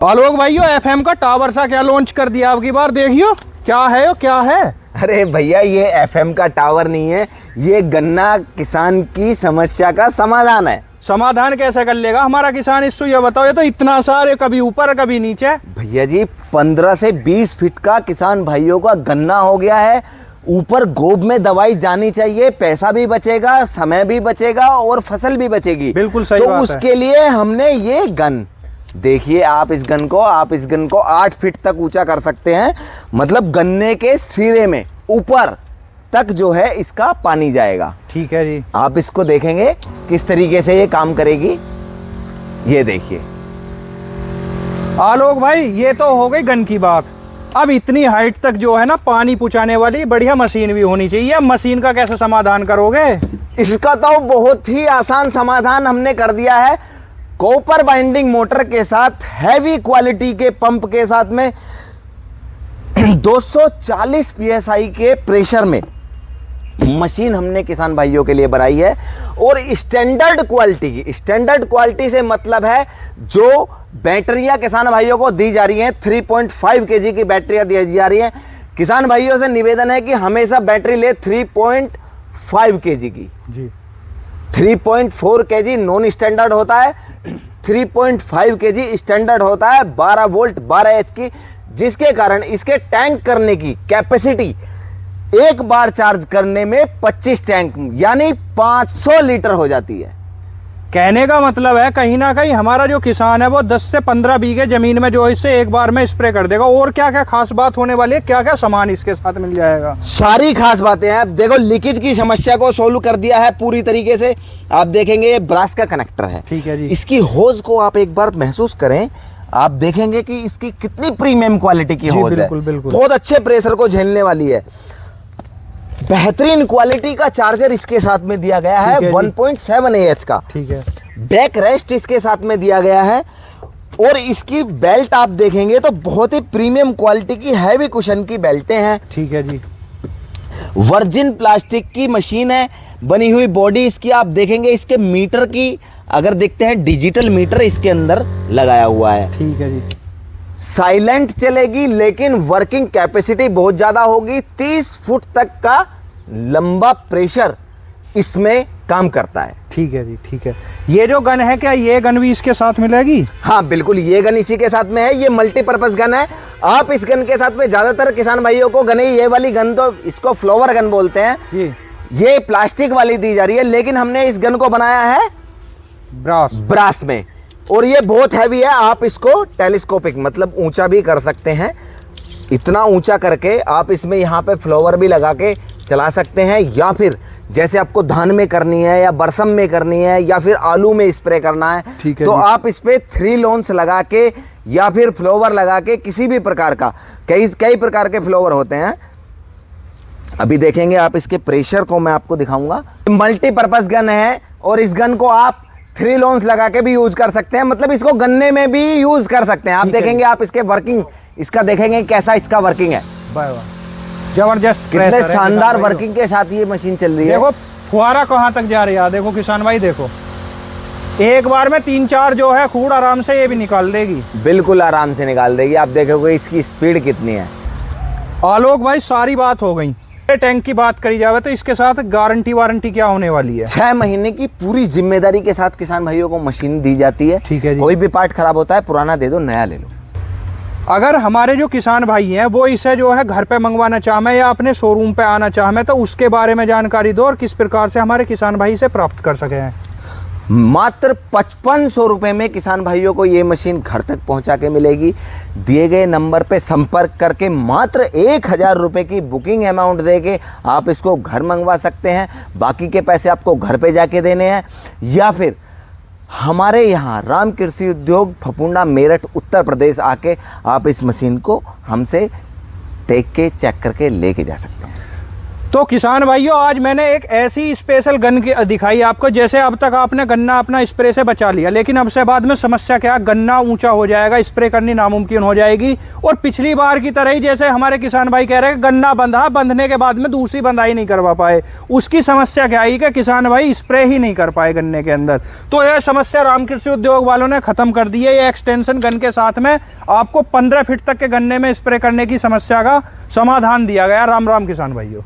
आलोक भाइयों एफएम का टावर सा क्या लॉन्च कर दिया आपकी बार, देखियो क्या है वो क्या है। अरे भैया ये एफएम का टावर नहीं है, ये गन्ना किसान की समस्या का समाधान है। समाधान कैसे कर लेगा हमारा किसान, इसको ये बताओ। ये तो इतना सारे कभी ऊपर कभी नीचे। भैया जी 15 से 20 फीट का किसान भाइयों का गन्ना हो गया है। ऊपर गोब में दवाई जानी चाहिए, पैसा भी बचेगा, समय भी बचेगा और फसल भी बचेगी। बिल्कुल सही तो बात है। उसके लिए हमने ये गन देखिए, आप इस गन को 8 फीट तक ऊंचा कर सकते हैं। मतलब गन्ने के सिरे में ऊपर तक जो है इसका पानी जाएगा। ठीक है जी। आप इसको देखेंगे किस तरीके से ये काम करेगी, ये देखिए। आलोक भाई ये तो हो गई गन की बात। अब इतनी हाइट तक जो है ना पानी पहुंचाने वाली बढ़िया मशीन भी होनी चाहिए। मशीन का कैसे समाधान करोगे? इसका तो बहुत ही आसान समाधान हमने कर दिया है। कॉपर बाइंडिंग मोटर के साथ हैवी क्वालिटी के पंप के साथ में 240 psi के प्रेशर में मशीन हमने किसान भाइयों के लिए बनाई है। और स्टैंडर्ड क्वालिटी की, स्टैंडर्ड क्वालिटी से मतलब है जो बैटरियां किसान भाइयों को दी जा रही हैं, 3.5 kg की बैटरियां दी जा रही हैं। किसान भाइयों से निवेदन है कि हमेशा बैटरी ले 3.5 kg की जी। 3.4 kg नॉन स्टैंडर्ड होता है, 3.5 kg स्टैंडर्ड होता है। 12 वोल्ट 12 एच की, जिसके कारण इसके टैंक करने की कैपेसिटी एक बार चार्ज करने में 25 टैंक यानी 500 लीटर हो जाती है। कहने का मतलब है कहीं ना कहीं हमारा जो किसान है वो 10 से 15 बीघे जमीन में जो इससे एक बार में स्प्रे कर देगा। और क्या क्या खास बात होने वाली है, क्या क्या सामान इसके साथ मिल जाएगा? सारी खास बातें हैं। देखो लीकेज की समस्या को सोल्व कर दिया है पूरी तरीके से। आप देखेंगे ये ब्रास का कनेक्टर है। ठीक है जी। इसकी होज को आप एक बार महसूस करें, आप देखेंगे कि इसकी कितनी प्रीमियम क्वालिटी की होज है। बिल्कुल बिल्कुल। बहुत अच्छे प्रेशर को झेलने वाली है। बेहतरीन क्वालिटी का चार्जर इसके साथ में दिया गया है 1.7 AH का। ठीक है। बैक रेस्ट इसके साथ में दिया गया है। और इसकी बेल्ट आप देखेंगे तो बहुत ही प्रीमियम क्वालिटी की हैवी कुशन की बेल्टें हैं। ठीक है जी। वर्जिन प्लास्टिक की मशीन है, बनी हुई बॉडी इसकी। आप देखेंगे इसके मीटर की अगर देखते हैं, डिजिटल मीटर इसके अंदर लगाया हुआ है। ठीक है जी। साइलेंट चलेगी लेकिन वर्किंग कैपेसिटी बहुत ज्यादा होगी। 30 फुट तक का लंबा प्रेशर इसमें काम करता है। ठीक है जी। ठीक है। ये जो गन है, क्या ये गन भी इसके साथ मिलेगी? हाँ बिल्कुल, ये गन इसी के साथ में है। ये मल्टीपर्पज गन है। आप इस गन के साथ में ज्यादातर किसान भाइयों को गन, ये वाली गन तो इसको फ्लावर गन बोलते हैं, ये प्लास्टिक वाली दी जा रही है। लेकिन हमने इस गन को बनाया है ब्रास में। और ये बहुत हैवी है। आप इसको टेलीस्कोपिक मतलब ऊंचा भी कर सकते हैं। इतना ऊंचा करके आप इसमें यहाँ पे फ्लावर भी लगा के चला सकते हैं। या फिर जैसे आपको धान में करनी है या बरसम में करनी है या फिर आलू में स्प्रे करना है, तो आप इस पे 3 लॉन्स लगा के या फिर फ्लावर लगा के किसी भी प्रकार का, कई प्रकार के फ्लावर होते हैं। अभी देखेंगे आप इसके प्रेशर को मैं आपको दिखाऊंगा। मल्टीपर्पज गन है और इस गन को आप 3 लॉन्स लगा के भी यूज कर सकते हैं। मतलब इसको गन्ने में भी यूज कर सकते हैं। आप देखेंगे, आप इसके वर्किंग इसका देखेंगे कैसा इसका वर्किंग है। जबरदस्त, कितने शानदार वर्किंग के साथ ये मशीन चल रही है। देखो फुहारा कहाँ तक जा रही है। देखो किसान भाई, देखो एक बार में 3-4 जो है खूड़ आराम से ये भी निकाल देगी। बिल्कुल आराम से निकाल देगी। आप देखोगे इसकी स्पीड कितनी है। आलोक भाई सारी बात हो गई। टैंक की बात करी जाए तो इसके साथ गारंटी वारंटी क्या होने वाली है? 6 महीने की पूरी जिम्मेदारी के साथ किसान भाइयों को मशीन दी जाती है। ठीक है जी। कोई भी पार्ट खराब होता है, पुराना दे दो, नया ले लो। अगर हमारे जो किसान भाई हैं वो इसे जो है घर पे मंगवाना चाहें या अपने शोरूम पे आना चाहें तो उसके बारे में जानकारी दो और किस प्रकार से हमारे किसान भाई से प्राप्त कर सके हैं। मात्र 5500 रुपए में किसान भाइयों को ये मशीन घर तक पहुंचा के मिलेगी। दिए गए नंबर पे संपर्क करके मात्र 1000 रुपए की बुकिंग अमाउंट देके आप इसको घर मंगवा सकते हैं। बाकी के पैसे आपको घर पे जाके देने हैं या फिर हमारे यहाँ राम कृषि उद्योग फफूंडा मेरठ उत्तर प्रदेश आके आप इस मशीन को हमसे देख के चेक करके लेके जा सकते हैं। तो किसान भाइयों, आज मैंने एक ऐसी स्पेशल गन की दिखाई आपको। जैसे अब तक आपने गन्ना अपना स्प्रे से बचा लिया, लेकिन अब से बाद में समस्या क्या है, गन्ना ऊंचा हो जाएगा, स्प्रे करनी नामुमकिन हो जाएगी। और पिछली बार की तरह ही जैसे हमारे किसान भाई कह रहे हैं गन्ना बंधा, बंधने के बाद में दूसरी बंधाई नहीं करवा पाए, उसकी समस्या क्या आई कि किसान भाई स्प्रे ही नहीं कर पाए गन्ने के अंदर। तो यह समस्या रामकृषि उद्योग वालों ने खत्म कर दी है। ये एक्सटेंशन गन के साथ में आपको 15 फीट तक के गन्ने में स्प्रे करने की समस्या का समाधान दिया गया। राम राम किसान भाइयों।